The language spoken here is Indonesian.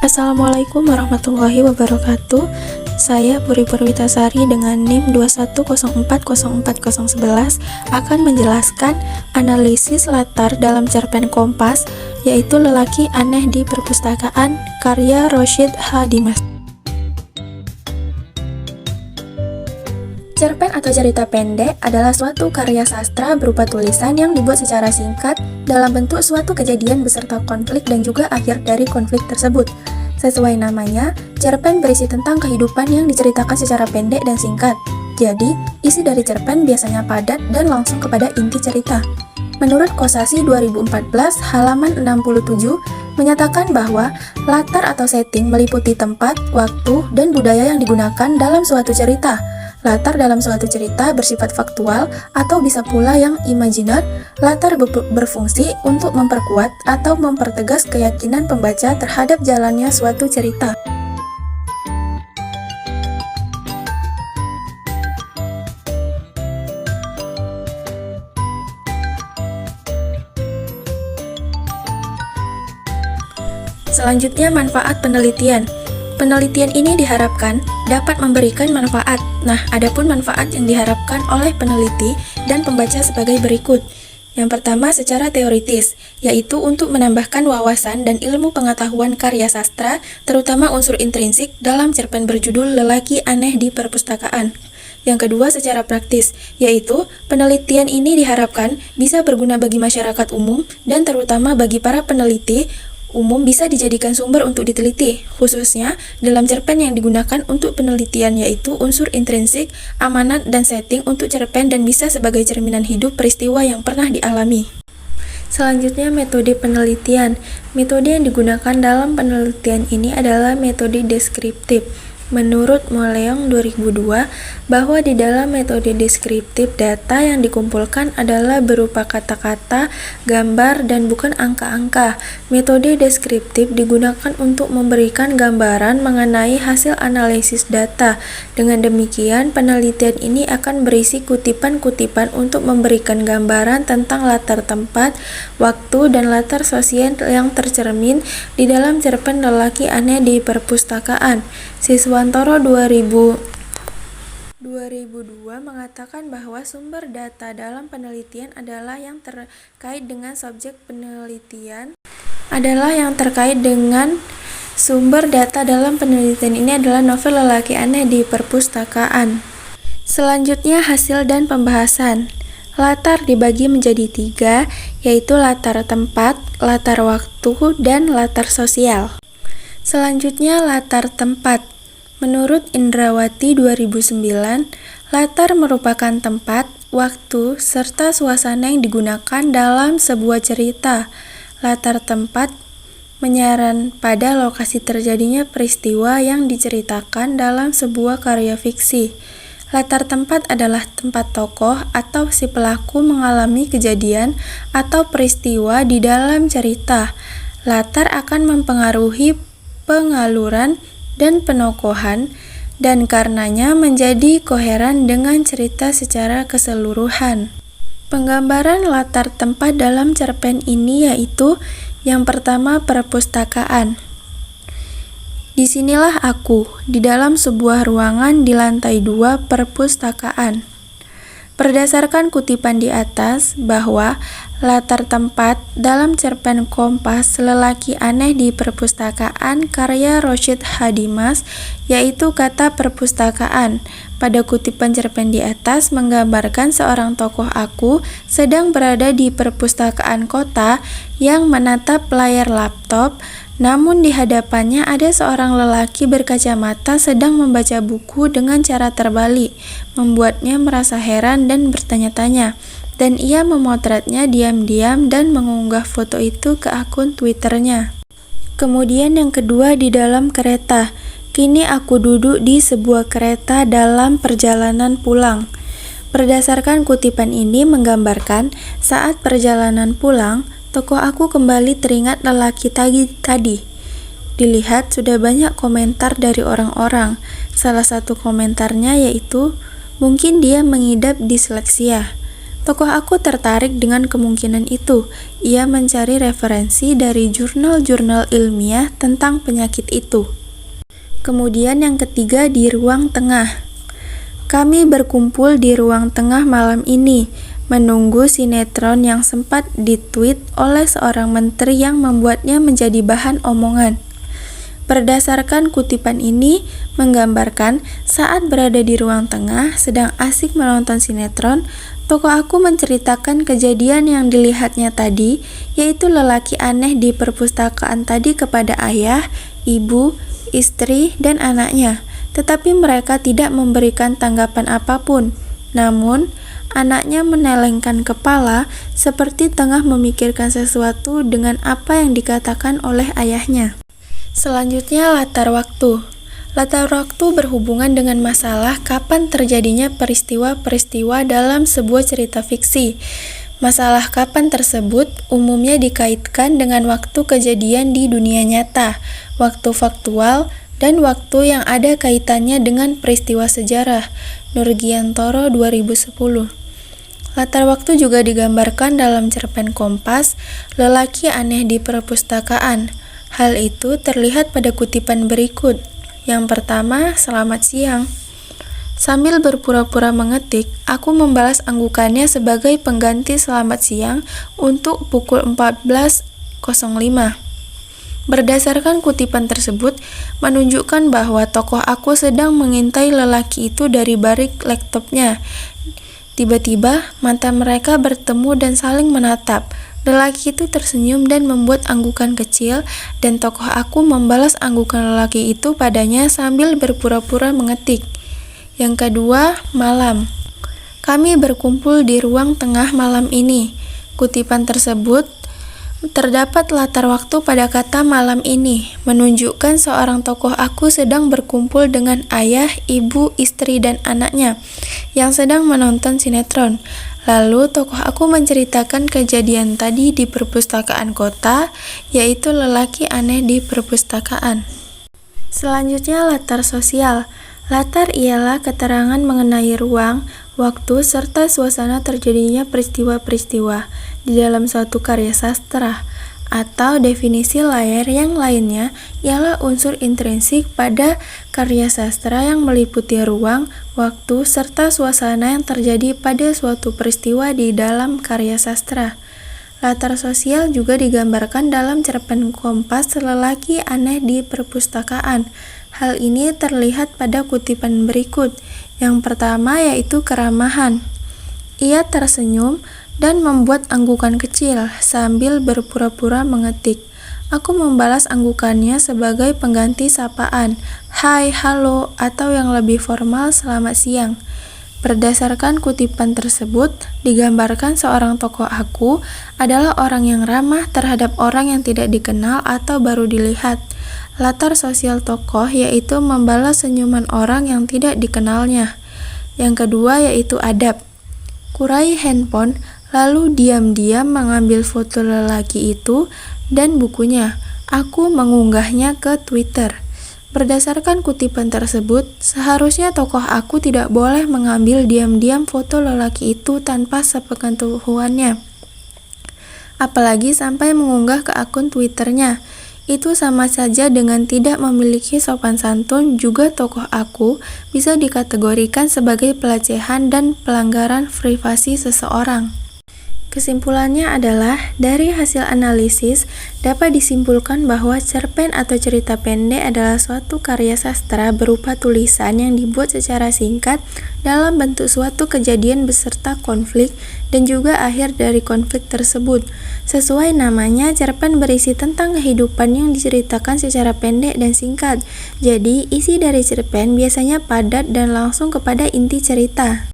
Assalamualaikum warahmatullahi wabarakatuh. Saya Puri Purwitasari dengan NIM 210404011 akan menjelaskan analisis latar dalam cerpen Kompas, yaitu Lelaki Aneh di Perpustakaan, karya Rosyid H. Dimas. Cerpen atau cerita pendek adalah suatu karya sastra berupa tulisan yang dibuat secara singkat dalam bentuk suatu kejadian beserta konflik dan juga akhir dari konflik tersebut. Sesuai namanya, cerpen berisi tentang kehidupan yang diceritakan secara pendek dan singkat. Jadi, isi dari cerpen biasanya padat dan langsung kepada inti cerita. Menurut Kosasih 2014 halaman 67 menyatakan bahwa latar atau setting meliputi tempat, waktu, dan budaya yang digunakan dalam suatu cerita. Latar dalam suatu cerita bersifat faktual atau bisa pula yang imajiner. Latar berfungsi untuk memperkuat atau mempertegas keyakinan pembaca terhadap jalannya suatu cerita. Selanjutnya, manfaat penelitian. Penelitian ini diharapkan dapat memberikan manfaat. Nah, adapun manfaat yang diharapkan oleh peneliti dan pembaca sebagai berikut. Yang pertama, secara teoritis, yaitu untuk menambahkan wawasan dan ilmu pengetahuan karya sastra, terutama unsur intrinsik dalam cerpen berjudul Lelaki Aneh di Perpustakaan. Yang kedua, secara praktis, yaitu penelitian ini diharapkan bisa berguna bagi masyarakat umum dan terutama bagi para peneliti umum bisa dijadikan sumber untuk diteliti, khususnya dalam cerpen yang digunakan untuk penelitian, yaitu unsur intrinsik, amanat, dan setting untuk cerpen dan bisa sebagai cerminan hidup peristiwa yang pernah dialami. Selanjutnya, metode penelitian. Metode yang digunakan dalam penelitian ini adalah metode deskriptif. Menurut Moleong 2002, bahwa di dalam metode deskriptif data yang dikumpulkan adalah berupa kata-kata, gambar, dan bukan angka-angka. Metode deskriptif digunakan untuk memberikan gambaran mengenai hasil analisis data. Dengan demikian, penelitian ini akan berisi kutipan-kutipan untuk memberikan gambaran tentang latar tempat, waktu, dan latar sosial yang tercermin di dalam cerpen Lelaki Aneh di Perpustakaan. Siswantoro 2002 mengatakan bahwa sumber data dalam penelitian adalah yang terkait dengan subjek penelitian. Sumber data dalam penelitian ini adalah novel Lelaki Aneh di Perpustakaan. Selanjutnya, hasil dan pembahasan. Latar dibagi menjadi 3, yaitu latar tempat, latar waktu, dan latar sosial. Selanjutnya, latar tempat. Menurut Indrawati 2009, latar merupakan tempat, waktu, serta suasana yang digunakan dalam sebuah cerita. Latar tempat menyaran pada lokasi terjadinya peristiwa yang diceritakan dalam sebuah karya fiksi. Latar tempat adalah tempat tokoh atau si pelaku mengalami kejadian atau peristiwa di dalam cerita. Latar akan mempengaruhi pengaluran dan penokohan, dan karenanya menjadi koheren dengan cerita secara keseluruhan. Penggambaran latar tempat dalam cerpen ini yaitu yang pertama, perpustakaan. Disinilah aku, di dalam sebuah ruangan di lantai 2 perpustakaan. Berdasarkan kutipan di atas, bahwa latar tempat dalam cerpen Kompas Lelaki Aneh di Perpustakaan karya Rosyid H. Dimas, yaitu kata perpustakaan. Pada kutipan cerpen di atas menggambarkan seorang tokoh aku sedang berada di perpustakaan kota yang menatap layar laptop, namun di hadapannya ada seorang lelaki berkacamata sedang membaca buku dengan cara terbalik, membuatnya merasa heran dan bertanya-tanya, dan ia memotretnya diam-diam dan mengunggah foto itu ke akun Twitternya. Kemudian yang kedua, di dalam kereta. Kini aku duduk di sebuah kereta dalam perjalanan pulang. Berdasarkan kutipan ini menggambarkan saat perjalanan pulang, tokoh aku kembali teringat lelaki tadi. Dilihat sudah banyak komentar dari orang-orang. Salah satu komentarnya yaitu, mungkin dia mengidap disleksia. Tokoh aku tertarik dengan kemungkinan itu. Ia mencari referensi dari jurnal-jurnal ilmiah tentang penyakit itu. Kemudian yang ketiga, di ruang tengah. Kami berkumpul di ruang tengah malam ini, menunggu sinetron yang sempat ditweet oleh seorang menteri yang membuatnya menjadi bahan omongan. Berdasarkan kutipan ini, menggambarkan saat berada di ruang tengah, sedang asik menonton sinetron, tokoh aku menceritakan kejadian yang dilihatnya tadi, yaitu lelaki aneh di perpustakaan tadi kepada ayah, ibu, istri, dan anaknya. Tetapi mereka tidak memberikan tanggapan apapun. Namun, anaknya menelengkan kepala seperti tengah memikirkan sesuatu dengan apa yang dikatakan oleh ayahnya. Selanjutnya, latar waktu. Latar waktu berhubungan dengan masalah kapan terjadinya peristiwa-peristiwa dalam sebuah cerita fiksi. Masalah kapan tersebut umumnya dikaitkan dengan waktu kejadian di dunia nyata, waktu faktual, dan waktu yang ada kaitannya dengan peristiwa sejarah. Nurgiantoro 2010. Latar waktu juga digambarkan dalam cerpen Kompas, Lelaki Aneh di Perpustakaan. Hal itu terlihat pada kutipan berikut. Yang pertama, selamat siang. Sambil berpura-pura mengetik, aku membalas anggukannya sebagai pengganti selamat siang untuk pukul 14.05. Berdasarkan kutipan tersebut, menunjukkan bahwa tokoh aku sedang mengintai lelaki itu dari balik laptopnya. Tiba-tiba, mata mereka bertemu dan saling menatap. Lelaki itu tersenyum dan membuat anggukan kecil, dan tokoh aku membalas anggukan lelaki itu padanya sambil berpura-pura mengetik. Yang kedua, malam. Kami berkumpul di ruang tengah malam ini. Kutipan tersebut terdapat latar waktu pada kata malam ini, menunjukkan seorang tokoh aku sedang berkumpul dengan ayah, ibu, istri, dan anaknya yang sedang menonton sinetron. Lalu tokoh aku menceritakan kejadian tadi di perpustakaan kota, yaitu lelaki aneh di perpustakaan. Selanjutnya, latar sosial. Latar ialah keterangan mengenai ruang, waktu, serta suasana terjadinya peristiwa-peristiwa di dalam suatu karya sastra. Atau definisi layar yang lainnya ialah unsur intrinsik pada karya sastra yang meliputi ruang, waktu, serta suasana yang terjadi pada suatu peristiwa di dalam karya sastra. Latar sosial juga digambarkan dalam cerpen Kompas Lelaki Aneh di Perpustakaan. Hal ini terlihat pada kutipan berikut. Yang pertama yaitu keramahan. Ia tersenyum dan membuat anggukan kecil sambil berpura-pura mengetik. Aku membalas anggukannya sebagai pengganti sapaan, hai, halo, atau yang lebih formal, selamat siang. Berdasarkan kutipan tersebut, digambarkan seorang tokoh aku adalah orang yang ramah terhadap orang yang tidak dikenal atau baru dilihat. Latar sosial tokoh yaitu membalas senyuman orang yang tidak dikenalnya. Yang kedua yaitu adab. Kurai handphone, lalu diam-diam mengambil foto lelaki itu dan bukunya. Aku mengunggahnya ke Twitter. Berdasarkan kutipan tersebut, seharusnya tokoh aku tidak boleh mengambil diam-diam foto lelaki itu tanpa sepengetahuannya. Apalagi sampai mengunggah ke akun Twitternya. Itu sama saja dengan tidak memiliki sopan santun. Juga tokoh aku bisa dikategorikan sebagai pelecehan dan pelanggaran privasi seseorang. Kesimpulannya adalah, dari hasil analisis dapat disimpulkan bahwa cerpen atau cerita pendek adalah suatu karya sastra berupa tulisan yang dibuat secara singkat dalam bentuk suatu kejadian beserta konflik dan juga akhir dari konflik tersebut. Sesuai namanya, cerpen berisi tentang kehidupan yang diceritakan secara pendek dan singkat. Jadi, isi dari cerpen biasanya padat dan langsung kepada inti cerita.